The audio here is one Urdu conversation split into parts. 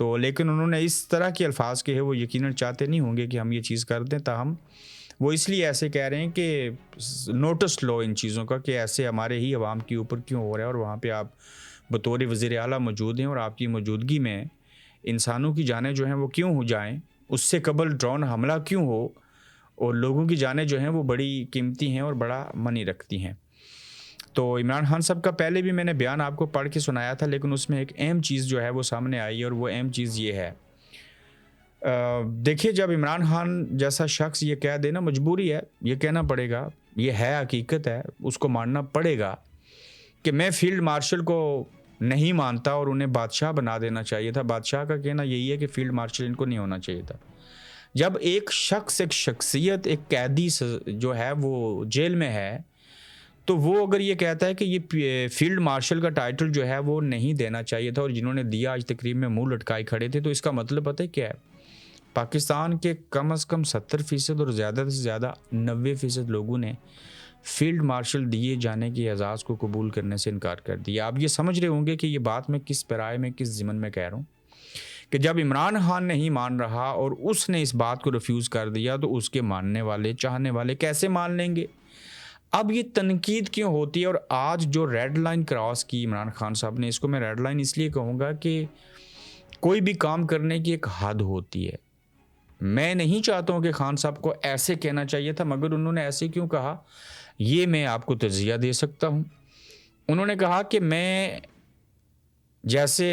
تو لیکن انہوں نے اس طرح کے الفاظ کہے، وہ یقیناً چاہتے نہیں ہوں گے کہ ہم یہ چیز کر دیں، تاہم وہ اس لیے ایسے کہہ رہے ہیں کہ نوٹس لو ان چیزوں کا کہ ایسے ہمارے ہی عوام کے اوپر کیوں ہو رہا ہے، اور وہاں پہ آپ بطور وزیر اعلیٰ موجود ہیں اور آپ کی موجودگی میں انسانوں کی جانیں جو ہیں وہ کیوں ہو جائیں، اس سے قبل ڈرون حملہ کیوں ہو، اور لوگوں کی جانیں جو ہیں وہ بڑی قیمتی ہیں اور بڑا منی رکھتی ہیں۔ تو عمران خان صاحب کا پہلے بھی میں نے بیان آپ کو پڑھ کے سنایا تھا، لیکن اس میں ایک اہم چیز جو ہے وہ سامنے آئی ہے، اور وہ اہم چیز یہ ہے، دیکھیے جب عمران خان جیسا شخص یہ کہہ دے نا، مجبوری ہے، یہ کہنا پڑے گا، یہ ہے حقیقت ہے، اس کو ماننا پڑے گا کہ میں فیلڈ مارشل کو نہیں مانتا اور انہیں بادشاہ بنا دینا چاہیے تھا۔ بادشاہ کا کہنا یہی ہے کہ فیلڈ مارشل ان کو نہیں ہونا چاہیے تھا۔ جب ایک شخص، ایک شخصیت، ایک قیدی جو ہے وہ جیل میں ہے، تو وہ اگر یہ کہتا ہے کہ یہ فیلڈ مارشل کا ٹائٹل جو ہے وہ نہیں دینا چاہیے تھا، اور جنہوں نے دیا آج تقریب میں منہ لٹکائے کھڑے تھے، تو اس کا مطلب پتہ ہے کیا ہے؟ پاکستان کے کم از کم 70% اور زیادہ سے زیادہ 90% لوگوں نے فیلڈ مارشل دیے جانے کے اعزاز کو قبول کرنے سے انکار کر دیا۔ آپ یہ سمجھ رہے ہوں گے کہ یہ بات میں کس پیرائے میں، کس ضمن میں کہہ رہا ہوں، کہ جب عمران خان نہیں مان رہا اور اس نے اس بات کو ریفیوز کر دیا، تو اس کے ماننے والے، چاہنے والے کیسے مان لیں گے؟ اب یہ تنقید کیوں ہوتی ہے؟ اور آج جو ریڈ لائن کراس کی عمران خان صاحب نے، اس کو میں ریڈ لائن اس لیے کہوں گا کہ کوئی بھی کام کرنے کی ایک حد ہوتی ہے۔ میں نہیں چاہتا ہوں کہ خان صاحب کو ایسے کہنا چاہیے تھا، مگر انہوں نے ایسے کیوں کہا، یہ میں آپ کو تجزیہ دے سکتا ہوں۔ انہوں نے کہا کہ میں جیسے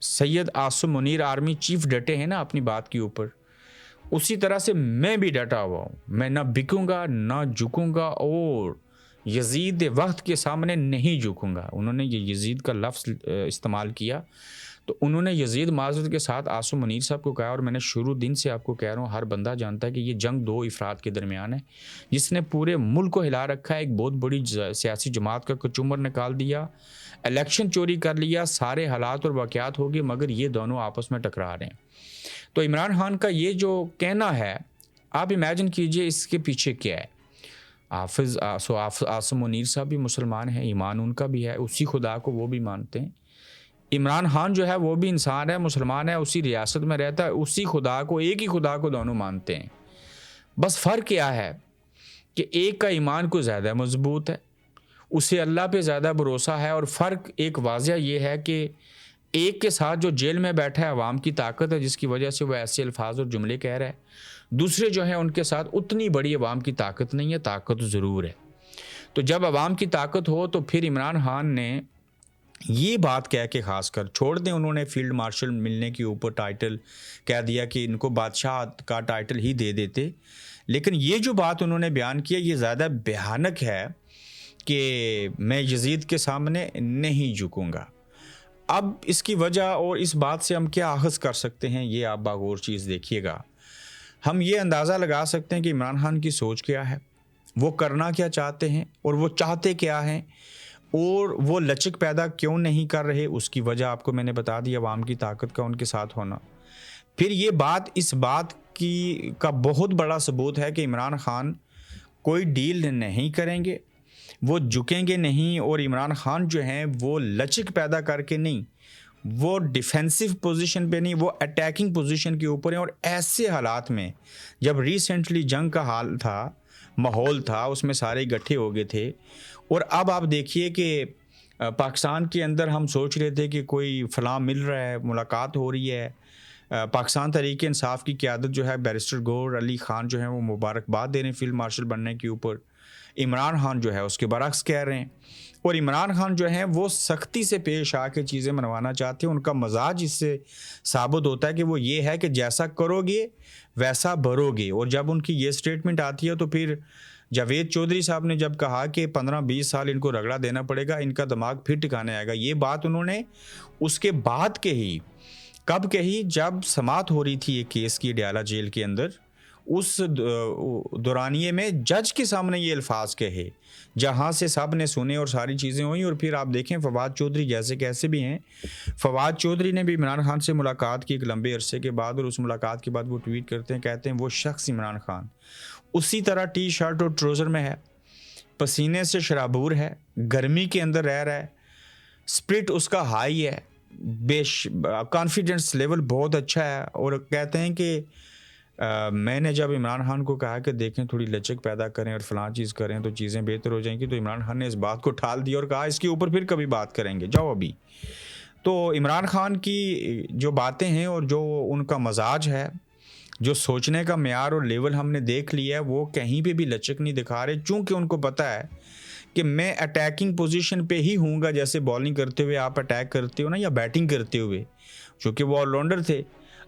سید عاصم منیر آرمی چیف ڈٹے ہیں نا اپنی بات کے اوپر، اسی طرح سے میں بھی ڈٹا ہوا ہوں، میں نہ بکوں گا نہ جھکوں گا، اور یزید وقت کے سامنے نہیں جھکوں گا۔ انہوں نے یہ یزید کا لفظ استعمال کیا، تو انہوں نے یزید معذرت کے ساتھ عاصم منیر صاحب کو کہا، اور میں نے شروع دن سے آپ کو کہہ رہا ہوں، ہر بندہ جانتا ہے کہ یہ جنگ دو افراد کے درمیان ہے، جس نے پورے ملک کو ہلا رکھا ہے، ایک بہت بڑی سیاسی جماعت کا کچمبر نکال دیا، الیکشن چوری کر لیا، سارے حالات اور واقعات ہو گئے، مگر یہ دونوں آپس میں ٹکرا رہے ہیں۔ تو عمران خان کا یہ جو کہنا ہے، آپ امیجن کیجئے اس کے پیچھے کیا ہے۔ عاصم منیر صاحب بھی مسلمان ہیں، ایمان ان کا بھی ہے، اسی خدا کو وہ بھی مانتے ہیں۔ عمران خان جو ہے وہ بھی انسان ہے، مسلمان ہے، اسی ریاست میں رہتا ہے، اسی خدا کو، ایک ہی خدا کو دونوں مانتے ہیں۔ بس فرق کیا ہے کہ ایک کا ایمان کو زیادہ مضبوط ہے، اسے اللہ پہ زیادہ بھروسہ ہے، اور فرق ایک واضح یہ ہے کہ ایک کے ساتھ جو جیل میں بیٹھا ہے عوام کی طاقت ہے، جس کی وجہ سے وہ ایسے الفاظ اور جملے کہہ رہا ہے، دوسرے جو ہیں ان کے ساتھ اتنی بڑی عوام کی طاقت نہیں ہے، طاقت ضرور ہے۔ تو جب عوام کی طاقت ہو تو پھر عمران خان نے یہ بات کہہ کے، خاص کر چھوڑ دیں انہوں نے فیلڈ مارشل ملنے کے اوپر ٹائٹل کہہ دیا کہ ان کو بادشاہ کا ٹائٹل ہی دے دیتے، لیکن یہ جو بات انہوں نے بیان کیا یہ زیادہ بھیانک ہے کہ میں یزید کے سامنے نہیں جھکوں گا۔ اب اس کی وجہ اور اس بات سے ہم کیا اخذ کر سکتے ہیں، یہ آپ باغور چیز دیکھیے گا۔ ہم یہ اندازہ لگا سکتے ہیں کہ عمران خان کی سوچ کیا ہے، وہ کرنا کیا چاہتے ہیں، اور وہ چاہتے کیا ہیں، اور وہ لچک پیدا کیوں نہیں کر رہے۔ اس کی وجہ آپ کو میں نے بتا دی، عوام کی طاقت کا ان کے ساتھ ہونا۔ پھر یہ بات، اس بات کی کا بہت بڑا ثبوت ہے کہ عمران خان کوئی ڈیل نہیں کریں گے، وہ جھکیں گے نہیں، اور عمران خان جو ہیں وہ لچک پیدا کر کے نہیں، وہ ڈیفینسو پوزیشن پہ نہیں، وہ اٹیکنگ پوزیشن کے اوپر ہیں۔ اور ایسے حالات میں جب ریسنٹلی جنگ کا حال تھا، ماحول تھا، اس میں سارے اکٹھے ہو گئے تھے، اور اب آپ دیکھیے کہ پاکستان کے اندر ہم سوچ رہے تھے کہ کوئی فلاں مل رہا ہے، ملاقات ہو رہی ہے، پاکستان تحریک انصاف کی قیادت جو ہے بیرسٹر گور علی خان جو ہیں وہ مبارکباد دے رہے ہیں فیلڈ مارشل بننے کے اوپر، عمران خان جو ہے اس کے برعکس کہہ رہے ہیں، اور عمران خان جو ہیں وہ سختی سے پیش آ کے چیزیں منوانا چاہتے ہیں۔ ان کا مزاج اس سے ثابت ہوتا ہے کہ وہ یہ ہے کہ جیسا کرو گے ویسا بھرو گے، اور جب ان کی یہ سٹیٹمنٹ آتی ہے تو پھر جاوید چودھری صاحب نے جب کہا کہ 15-20 سال ان کو رگڑا دینا پڑے گا، ان کا دماغ پھر ٹھکانے آئے گا، یہ بات انہوں نے اس کے بعد کہی۔ کب کہی؟ جب سماعت ہو رہی تھی ایک کیس کی ڈیالہ جیل کے اندر، اس دورانیے میں جج کے سامنے یہ الفاظ کہے، جہاں سے سب نے سنے اور ساری چیزیں ہوئیں۔ اور پھر آپ دیکھیں فواد چودھری جیسے کیسے بھی ہیں، فواد چودھری نے بھی عمران خان سے ملاقات کی ایک لمبے عرصے کے بعد، اور اس ملاقات کے بعد وہ ٹویٹ کرتے ہیں، کہتے ہیں وہ شخص عمران خان اسی طرح ٹی شرٹ اور ٹروزر میں ہے، پسینے سے شرابور ہے، گرمی کے اندر رہ رہا ہے، اسپرٹ اس کا ہائی ہے، کانفیڈنس لیول بہت اچھا ہے، اور کہتے ہیں کہ میں نے جب عمران خان کو کہا کہ دیکھیں تھوڑی لچک پیدا کریں اور فلاں چیز کریں تو چیزیں بہتر ہو جائیں گی، تو عمران خان نے اس بات کو ٹھال دیا اور کہا اس کے اوپر پھر کبھی بات کریں گے، جاؤ ابھی۔ تو عمران خان کی جو باتیں ہیں اور جو ان کا مزاج ہے، جو سوچنے کا معیار اور لیول ہم نے دیکھ لیا ہے، وہ کہیں پہ بھی لچک نہیں دکھا رہے، چونکہ ان کو پتہ ہے کہ میں اٹیکنگ پوزیشن پہ ہی ہوں گا، جیسے بالنگ کرتے ہوئے آپ اٹیک کرتے ہو نا، یا بیٹنگ کرتے ہوئے، چونکہ وہ آل راؤنڈر تھے،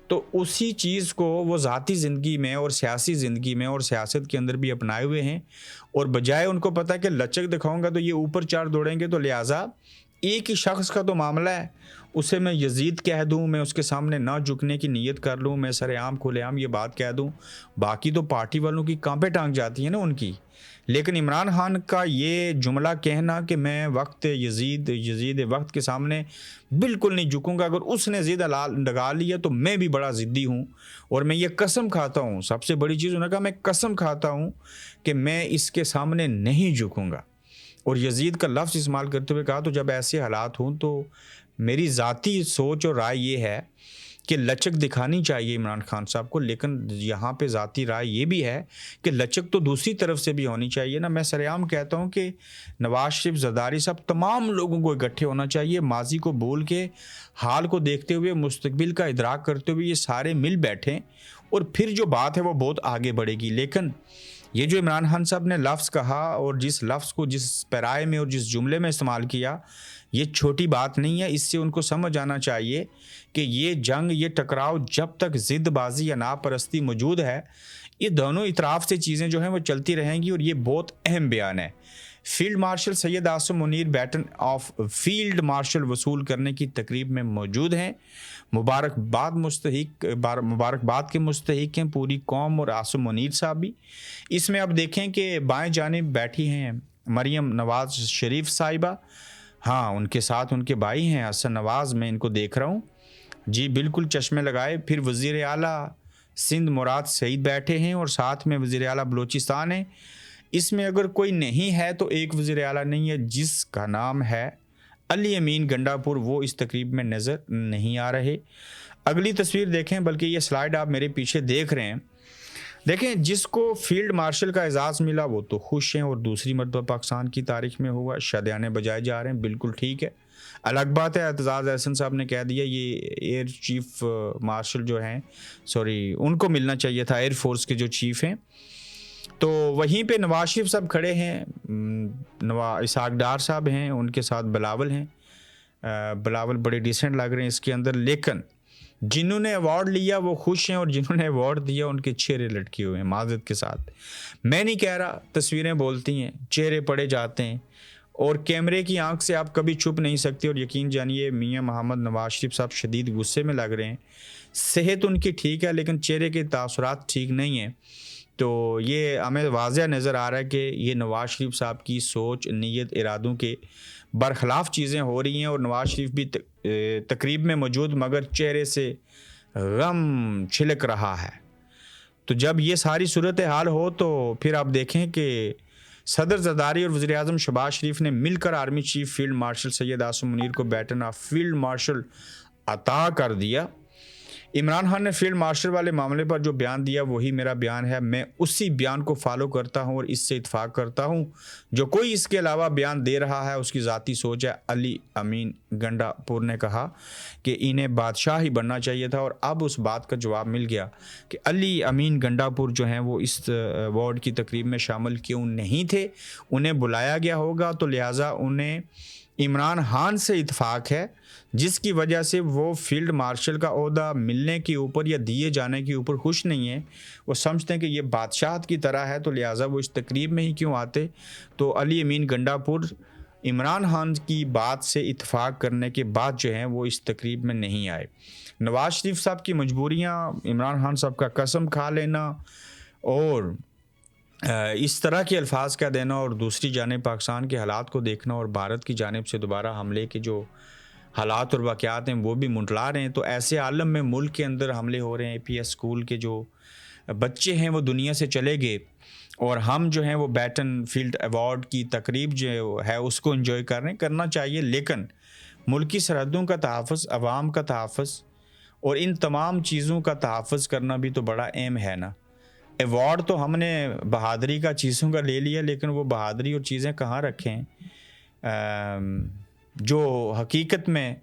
تو اسی چیز کو وہ ذاتی زندگی میں اور سیاسی زندگی میں اور سیاست کے اندر بھی اپنائے ہوئے ہیں، اور بجائے ان کو پتہ ہے کہ لچک دکھاؤں گا تو یہ اوپر چار دوڑیں گے، تو لہٰذا ایک ہی شخص کا تو معاملہ ہے، اسے میں یزید کہہ دوں، میں اس کے سامنے نہ جھکنے کی نیت کر لوں، میں سر عام کھلے عام یہ بات کہہ دوں، باقی تو پارٹی والوں کی کانپیں ٹانگ جاتی ہیں نا ان کی۔ لیکن عمران خان کا یہ جملہ کہنا کہ میں وقت یزید وقت کے سامنے بالکل نہیں جھکوں گا، اگر اس نے ضد لگا لیا تو میں بھی بڑا ضدی ہوں، اور میں یہ قسم کھاتا ہوں، سب سے بڑی چیز انہوں نے کہا میں قسم کھاتا ہوں کہ میں اس کے سامنے نہیں جھکوں گا، اور یزید کا لفظ استعمال کرتے ہوئے کہا تو جب ایسے حالات ہوں تو میری ذاتی سوچ اور رائے یہ ہے کہ لچک دکھانی چاہیے عمران خان صاحب کو، لیکن یہاں پہ ذاتی رائے یہ بھی ہے کہ لچک تو دوسری طرف سے بھی ہونی چاہیے نا۔ میں سر عام کہتا ہوں کہ نواز شریف، زرداری صاحب، تمام لوگوں کو اکٹھے ہونا چاہیے، ماضی کو بھول کے حال کو دیکھتے ہوئے مستقبل کا ادراک کرتے ہوئے یہ سارے مل بیٹھیں، اور پھر جو بات ہے وہ بہت آگے بڑھے گی۔ لیکن یہ جو عمران خان صاحب نے لفظ کہا، اور جس لفظ کو جس پیرائے میں اور جس جملے میں استعمال کیا، یہ چھوٹی بات نہیں ہے، اس سے ان کو سمجھ آنا چاہیے کہ یہ جنگ، یہ ٹکراؤ جب تک ضد بازی یا ناپرستی موجود ہے، یہ دونوں اطراف سے چیزیں جو ہیں وہ چلتی رہیں گی، اور یہ بہت اہم بیان ہے۔ Field marshal Syed Asim Munir baton of field marshal وصول کرنے کی تقریب میں موجود ہیں، مبارکباد کے مستحق ہیں پوری قوم اور عاصم منیر صاحب بھی۔ اس میں اب دیکھیں کہ بائیں جانب بیٹھی ہیں مریم نواز شریف صاحبہ، ہاں ان کے ساتھ ان کے بھائی ہیں حسن نواز، میں ان کو دیکھ رہا ہوں جی بالکل چشمے لگائے۔ پھر وزیر اعلیٰ سندھ مراد سعید بیٹھے ہیں، اور ساتھ میں وزیر اعلیٰ بلوچستان ہیں۔ اس میں اگر کوئی نہیں ہے تو ایک وزیر اعلیٰ نہیں ہے جس کا نام ہے علی امین گنڈا پور، وہ اس تقریب میں نظر نہیں آ رہے۔ اگلی تصویر دیکھیں، بلکہ یہ سلائیڈ آپ میرے پیچھے دیکھ رہے ہیں، دیکھیں جس کو فیلڈ مارشل کا اعزاز ملا وہ تو خوش ہیں، اور دوسری مرتبہ پاکستان کی تاریخ میں ہوا، شادیانے بجائے جا رہے ہیں، بالکل ٹھیک ہے۔ الگ بات ہے اعتزاز احسن صاحب نے کہہ دیا یہ ایئر چیف مارشل جو ہیں، ان کو ملنا چاہیے تھا، ایئر فورس کے جو چیف ہیں۔ تو وہیں پہ نواز شریف صاحب کھڑے ہیں، اسحاق ڈار صاحب ہیں، ان کے ساتھ بلاول ہیں، بلاول بڑے ڈیسنٹ لگ رہے ہیں اس کے اندر، لیکن جنہوں نے ایوارڈ لیا وہ خوش ہیں، اور جنہوں نے ایوارڈ دیا ان کے چہرے لٹکے ہوئے ہیں معذرت کے ساتھ۔ میں نہیں کہہ رہا، تصویریں بولتی ہیں، چہرے پڑے جاتے ہیں، اور کیمرے کی آنکھ سے آپ کبھی چھپ نہیں سکتے، اور یقین جانیے میاں محمد نواز شریف صاحب شدید غصے میں لگ رہے ہیں، صحت ان کی ٹھیک ہے لیکن چہرے کے تاثرات ٹھیک نہیں ہیں۔ تو یہ ہمیں واضح نظر آ رہا ہے کہ یہ نواز شریف صاحب کی سوچ، نیت، ارادوں کے برخلاف چیزیں ہو رہی ہیں، اور نواز شریف بھی تقریب میں موجود مگر چہرے سے غم چھلک رہا ہے۔ تو جب یہ ساری صورتحال ہو تو پھر آپ دیکھیں کہ صدر زرداری اور وزیر اعظم شہباز شریف نے مل کر army chief field marshal Syed Asim Munir کو بیٹن آف فیلڈ مارشل عطا کر دیا۔ عمران خان نے فیلڈ مارشل والے معاملے پر جو بیان دیا وہی میرا بیان ہے، میں اسی بیان کو فالو کرتا ہوں اور اس سے اتفاق کرتا ہوں، جو کوئی اس کے علاوہ بیان دے رہا ہے اس کی ذاتی سوچ ہے۔ علی امین گنڈا پور نے کہا کہ انہیں بادشاہ ہی بننا چاہیے تھا، اور اب اس بات کا جواب مل گیا کہ علی امین گنڈا پور جو ہیں وہ اس ایوارڈ کی تقریب میں شامل کیوں نہیں تھے، انہیں بلایا گیا ہوگا تو لہٰذا انہیں عمران خان سے اتفاق ہے، جس کی وجہ سے وہ فیلڈ مارشل کا عہدہ ملنے کے اوپر یا دیے جانے کے اوپر خوش نہیں ہیں، وہ سمجھتے ہیں کہ یہ بادشاہت کی طرح ہے، تو لہٰذا وہ اس تقریب میں ہی کیوں آتے۔ تو علی امین گنڈا پور عمران خان کی بات سے اتفاق کرنے کے بعد جو ہیں وہ اس تقریب میں نہیں آئے۔ نواز شریف صاحب کی مجبوریاں، عمران خان صاحب کا قسم کھا لینا اور اس طرح کے الفاظ کا دینا، اور دوسری جانب پاکستان کے حالات کو دیکھنا، اور بھارت کی جانب سے دوبارہ حملے کے جو حالات اور واقعات ہیں وہ بھی منڈلا رہے ہیں، تو ایسے عالم میں ملک کے اندر حملے ہو رہے ہیں، APS اسکول کے جو بچے ہیں وہ دنیا سے چلے گئے، اور ہم جو ہیں وہ بیٹن فیلڈ ایوارڈ کی تقریب جو ہے اس کو انجوائے کر رہے ہیں، کرنا چاہیے، لیکن ملکی سرحدوں کا تحفظ، عوام کا تحفظ اور ان تمام چیزوں کا تحفظ کرنا بھی تو بڑا اہم ہے نا. ایوارڈ تو ہم نے بہادری کا چیزوں کا لے لیا، لیکن وہ بہادری اور چیزیں کہاں رکھیں جو حقیقت میں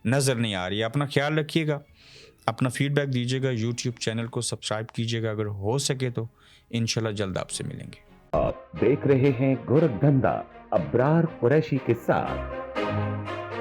نظر نہیں آ رہی ہے. اپنا خیال رکھیے گا، اپنا فیڈ بیک دیجیے گا، یوٹیوب چینل کو سبسکرائب کیجیے گا، اگر ہو سکے تو انشاءاللہ جلد آپ سے ملیں گے. آپ دیکھ رہے ہیں گورکھ دھندا ابرار قریشی کے ساتھ.